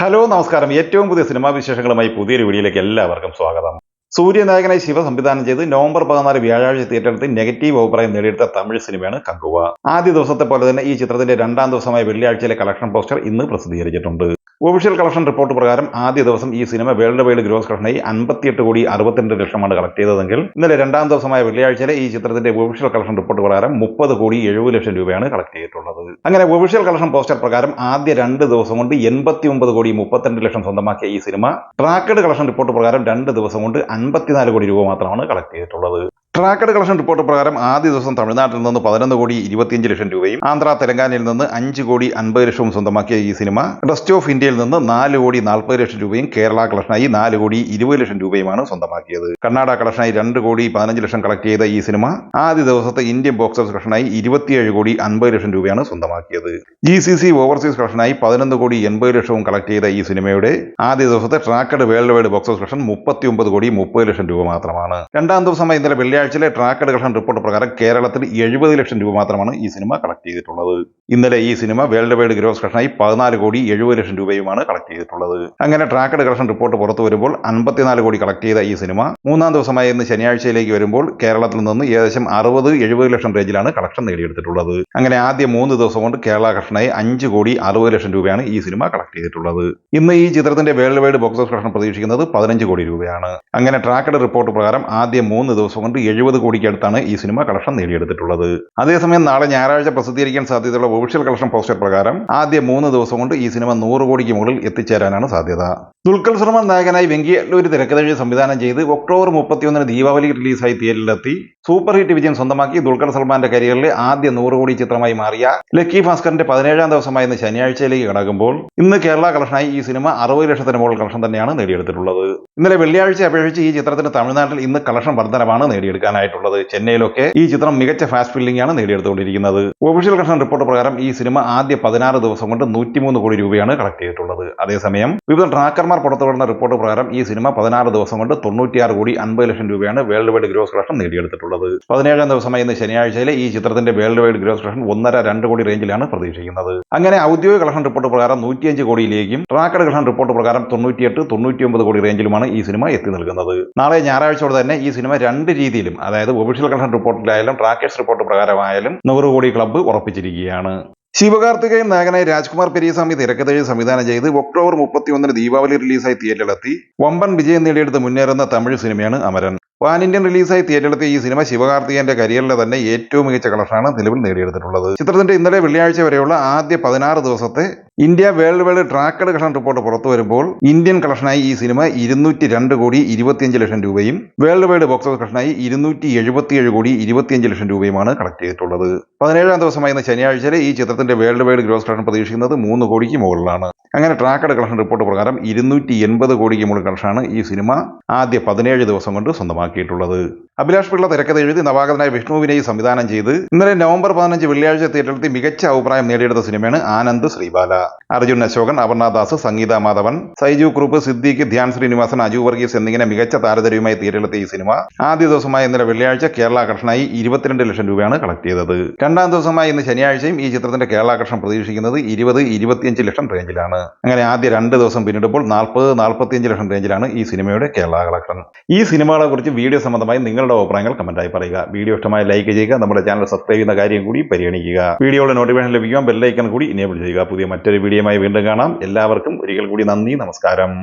Hello നമസ്കാരം. ഏറ്റവും പുതിയ സിനിമാ വിശേഷങ്ങളുമായി പുതിയൊരു വീഡിയോയിലേക്ക് എല്ലാവർക്കും സ്വാഗതം. സൂര്യനായകനായി ശിവ സംവിധാനം ചെയ്ത് നവംബർ 14 വ്യാഴാഴ്ച തിയേറ്ററിൽ നെഗറ്റീവ് അഭിപ്രായം നേടിയെടുത്ത തമിഴ് സിനിമയാണ് കങ്കുവ. ആദ്യ ദിവസത്തെ പോലെ തന്നെ ഈ ചിത്രത്തിന്റെ രണ്ടാം ദിവസമായ വെള്ളിയാഴ്ചയിലെ കളക്ഷൻ പോസ്റ്റർ ഇന്ന് പ്രസിദ്ധീകരിച്ചിട്ടുണ്ട്. ഒഫീഷ്യൽ കളക്ഷൻ റിപ്പോർട്ട് പ്രകാരം ആദ്യ ദിവസം ഈ സിനിമ വേൾഡ് വൈഡ് ഗ്രോസ് കളക്ഷനായി 58,62,00,000 കളക്ട് ചെയ്തതെങ്കിൽ ഇന്നലെ രണ്ടാം ദിവസമായ വെള്ളിയാഴ്ചയിലെ ഈ ചിത്രത്തിന്റെ ഒഫീഷ്യൽ കളക്ഷൻ റിപ്പോർട്ട് പ്രകാരം 30,70,00,000 രൂപയാണ് കളക്ട് ചെയ്തിട്ടുള്ളത്. അങ്ങനെ ഒഫീഷ്യൽ കളക്ഷൻ പോസ്റ്റർ പ്രകാരം ആദ്യ 2 ദിവസം കൊണ്ട് 89,32,00,000 സ്വന്തമാക്കിയ ഈ സിനിമ ട്രാക്കഡ് കളക്ഷൻ റിപ്പോർട്ട് പ്രകാരം 2 ദിവസം കൊണ്ട് 54 കോടി രൂപ മാത്രമാണ് കളക്ട് ചെയ്തിട്ടുള്ളത്. ട്രാക്കഡ് കളക്ഷൻ റിപ്പോർട്ട് പ്രകാരം ആദ്യ ദിവസം തമിഴ്നാട്ടിൽ നിന്ന് 11,25,00,000 രൂപയും ആന്ധ്ര തെലങ്കാനയിൽ നിന്ന് 5,50,00,000 സ്വന്തമാക്കിയ ഈ സിനിമ റെസ്റ്റ് ഓഫ് ഇന്ത്യയിൽ നിന്ന് 4,40,00,000 രൂപയും കേരള കളക്ഷനായി 4,20,00,000 രൂപയും സ്വന്തമാക്കിയത്. കർണാടക കളക്ഷനായി 2,15,00,000 കളക്ട് ചെയ്ത ഈ സിനിമ ആദ്യ ദിവസത്തെ ഇന്ത്യൻ ബോക്സ് ഓഫീസ് കളക്ഷനായി 27,50,00,000 രൂപയാണ് സ്വന്തമാക്കിയത്. GCC ഓവർസീസ് കളക്ഷനായി 11,80,00,000 കളക്ട് ചെയ്ത ഈ സിനിമയുടെ ആദ്യ ദിവസത്തെ tracked world wide box office collection 39,30,00,000 രൂപ മാത്രമാണ്. രണ്ടാം ദിവസമായി ഇന്നലെ വെള്ളിയാഴ്ചയിലെ ട്രാക്കഡ് കളക്ഷൻ റിപ്പോർട്ട് പ്രകാരം കേരളത്തിൽ 70,00,000 രൂപ മാത്രമാണ് ഈ സിനിമ കളക്ട് ചെയ്തിട്ടുള്ളത്. ഇന്നലെ ഈ സിനിമ വേൾഡ് വൈഡ് ഗ്രോസ് കളക്ഷനായി 14,70,00,000 രൂപയുമാണ് കളക്ട് ചെയ്തിട്ടുള്ളത്. അങ്ങനെ ട്രാക്കഡ് കളക്ഷൻ റിപ്പോർട്ട് പുറത്തു വരുമ്പോൾ 54 കോടി കളക്ട് ചെയ്ത ഈ സിനിമ മൂന്നാം ദിവസമായ ഇന്ന് ശനിയാഴ്ചയിലേക്ക് വരുമ്പോൾ കേരളത്തിൽ നിന്ന് ഏകദേശം 60-70 റേഞ്ചിലാണ് കളക്ഷൻ നേടിയെടുത്തിട്ടുള്ളത്. അങ്ങനെ ആദ്യ 3 ദിവസം കൊണ്ട് കേരള കളക്ഷനായി 5,60,00,000 രൂപയാണ് ഈ സിനിമ കളക്ട് ചെയ്തിട്ടുള്ളത്. ഇന്ന് ഈ ചിത്രത്തിന്റെ world wide box office collection പ്രതീക്ഷിക്കുന്നത് 15 കോടി രൂപയാണ്. അങ്ങനെ ട്രാക്കഡ് റിപ്പോർട്ട് പ്രകാരം ആദ്യ 3 ദിവസം കൊണ്ട് 70 കോടിക്ക് അടുത്താണ് ഈ സിനിമ കളക്ഷൻ നേടിയെടുത്തിട്ടുള്ളത്. അതേസമയം നാളെ ഞായറാഴ്ച പ്രസിദ്ധീകരിക്കാൻ സാധ്യതയുള്ള ഒഫീഷ്യൽ കളക്ഷൻ പോസ്റ്റർ പ്രകാരം ആദ്യ 3 ദിവസം കൊണ്ട് ഈ സിനിമ 100 കോടിക്ക് മുകളിൽ എത്തിച്ചേരാനാണ് സാധ്യത. ദുൽഖർ സൽമാൻ നായകനായി വെങ്കിയല്ലൂർ തിരക്കഥെഴുതി സംവിധാനം ചെയ്ത് ഒക്ടോബർ 31 ദീപാവലി റിലീസായി തിയേറ്ററിലെത്തി സൂപ്പർ ഹിറ്റ് വിജയം സ്വന്തമാക്കി ദുൽഖർ സൽമാന്റെ കരിയറിലെ ആദ്യ 100 കോടി ചിത്രമായി മാറിയ ലക്കി ഭാസ്കറിന്റെ 17ാം ദിവസമായ ഇന്ന് ശനിയാഴ്ചയിലേക്ക് കടക്കുമ്പോൾ ഇന്ന് കേരള കളക്ഷനായി ഈ സിനിമ 60 ലക്ഷത്തിന് മുകളിൽ കളക്ഷൻ തന്നെയാണ് നേടിയെടുത്തിട്ടുള്ളത്. ഇന്നലെ വെള്ളിയാഴ്ച അപേക്ഷിച്ച് ഈ ചിത്രത്തിന് തമിഴ്നാട്ടിൽ ഇന്ന് കളക്ഷൻ വർധനമാണ് നേടിയെടുക്കാനായിട്ടുള്ളത്. ചെന്നൈയിലൊക്കെ ഈ ചിത്രം മികച്ച ഫാസ്റ്റ് ഫില്ലിംഗ് ആണ് നേടിയെടുത്തുകൊണ്ടിരിക്കുന്നത്. ഒഫീഷ്യൽ കളക്ഷൻ റിപ്പോർട്ട് പ്രകാരം ഈ സിനിമ ആദ്യ 16 ദിവസം കൊണ്ട് 103 കോടി രൂപയാണ് കളക്ട് ചെയ്തിട്ടുള്ളത്. അതേസമയം വിവിധ ട്രാക്കർമാർ പുറത്തുവിടുന്ന റിപ്പോർട്ട് പ്രകാരം ഈ സിനിമ 16 ദിവസം കൊണ്ട് 96,50,00,000 രൂപയാണ് വേൾഡ് വൈഡ് ഗ്രോസ് കളക്ഷൻ നേടിയെടുത്തിട്ടുള്ളത്. 17ാം ദിവസമായി ഇന്ന് ശനിയാഴ്ചയിലെ ഈ ചിത്രത്തിന്റെ വേൾഡ് വൈഡ് ഗ്രോസ് കളക്ഷൻ 1.5-2 കോടി റേഞ്ചിലാണ് പ്രതീക്ഷിക്കുന്നത്. അങ്ങനെ ഔദ്യോഗിക കളക്ഷൻ റിപ്പോർട്ട് പ്രകാരം 105 കോടിയിലേക്കും ട്രാക്കഡ് കളക്ഷൻ റിപ്പോർട്ട് പ്രകാരം 98-99 കോടി റേഞ്ചിലുമാണ് ഈ സിനിമ എത്തി നിൽക്കുന്നത്. നാളെ ഞായറാഴ്ചയോടെ തന്നെ ഈ സിനിമ 2 രീതിയിലും, അതായത് ഒഫീഷ്യൽ കളക്ഷൻ റിപ്പോർട്ടിലായാലും ട്രാക്കേഴ്സ് റിപ്പോർട്ട് പ്രകാരമായാലും 100 കോടി ക്ലബ്ബ് ഉറപ്പിച്ചിരിക്കുകയാണ്. ശിവകാർത്തികേയൻ നായകനായി രാജ്കുമാർ പെരിയസ്വാമി തിരക്കഥെഴുതി സംവിധാനം ചെയ്ത് ഒക്ടോബർ 31 ദീപാവലി റിലീസായി തിയേറ്ററിലെത്തി വമ്പൻ വിജയം നേടിയെടുത്ത് മുന്നേറുന്ന തമിഴ് സിനിമയാണ് അമരൻ. പാൻ ഇന്ത്യൻ റിലീസായി തിയേറ്ററിലെത്തിയ ഈ സിനിമ ശിവകാർത്തികേയന്റെ കരിയറിലെ തന്നെ ഏറ്റവും മികച്ച കളക്ഷനാണ് നിലവിൽ നേടിയെടുത്തിട്ടുള്ളത്. ചിത്രത്തിന്റെ ഇന്നലെ വെള്ളിയാഴ്ച വരെയുള്ള ആദ്യ 16 ദിവസത്തെ India world wide tracked collection report പുറത്തു വരുമ്പോൾ ഇന്ത്യൻ കളക്ഷനായി ഈ സിനിമ 202,25,00,000 രൂപയും വേൾഡ് വൈഡ് ബോക്സ് ഓഫീസ് കളക്ഷനായി 277,25,00,000 രൂപയുമാണ് കളക്ട് ചെയ്തിട്ടുള്ളത്. 17ാം ദിവസമായ ഇന്ന് ശനിയാഴ്ചയിലെ ഈ ചിത്രത്തിന്റെ വേൾഡ് വൈഡ് ഗ്രോസ് കളക്ഷൻ പ്രതീക്ഷിക്കുന്നത് 3 കോടിക്ക് മുകളിലാണ്. അങ്ങനെ ട്രാക്കഡ് കളക്ഷൻ റിപ്പോർട്ട് പ്രകാരം 280 കോടിക്ക് മുകളിൽ കളക്ഷനാണ് ഈ സിനിമ ആദ്യ 17 ദിവസം കൊണ്ട് സ്വന്തമാക്കിയിട്ടുള്ളത്. അഭിലാഷ് പിള്ള തിരക്കഥെഴുതി നവാഗതനായ വിഷ്ണു വിനയ് സംവിധാനം ചെയ്ത് ഇന്നലെ നവംബർ 15 വെള്ളിയാഴ്ച തിയേറ്ററിൽ മികച്ച അഭിപ്രായം നേടിയെടുത്ത സിനിമയാണ് ആനന്ദ് ശ്രീബാല. അർജുൻ അശോകൻ, അപർണ ദാസ്, സംഗീത മാധവൻ, സൈജു കുറുപ്പ്, സിദ്ദീഖ്, ധ്യാൻ ശ്രീനിവാസൻ, അജു വർഗീസ് എന്നിങ്ങനെ മികച്ച താരതരവുമായി തിയേറ്ററിലെത്തിയ ഈ സിനിമ ആദ്യ ദിവസമായ ഇന്നലെ വെള്ളിയാഴ്ച കേരള കളക്ഷനായി 22 ലക്ഷം രൂപയാണ് കളക്ട് ചെയ്തത്. രണ്ടാം ദിവസമായ ഇന്ന് ശനിയാഴ്ചയും ഈ ചിത്രത്തിന്റെ കേരള കളക്ഷൻ പ്രതീക്ഷിക്കുന്നത് 20-25 ലക്ഷം റേഞ്ചിലാണ്. അങ്ങനെ ആദ്യ 2 ദിവസം പിന്നിടുമ്പോൾ 40-45 ലക്ഷം റേഞ്ചിലാണ് ഈ സിനിമയുടെ കേരള കളക്ഷൻ. ഈ സിനിമകളെ കുറിച്ച് വീഡിയോ സംബന്ധമായി നിങ്ങളുടെ അഭിപ്രായങ്ങൾ കമന്റായി പറയുക. വീഡിയോ ഇഷ്ടമായി ലൈക്ക് ചെയ്യുക. നമ്മുടെ ചാനൽ സബ്സ്ക്രൈബ് ചെയ്യുന്ന കാര്യം കൂടി പരിഗണിക്കുക. വീഡിയോയുടെ നോട്ടിഫിക്കേഷൻ ലഭിക്കുവാൻ ബെൽ ഐക്കൺ കൂടി എനേബിൾ ചെയ്യുക. പുതിയ മറ്റൊരു വീഡിയോയുമായി വീണ്ടും കാണാം. എല്ലാവർക്കും ഒരിക്കൽ കൂടി നന്ദി, നമസ്കാരം.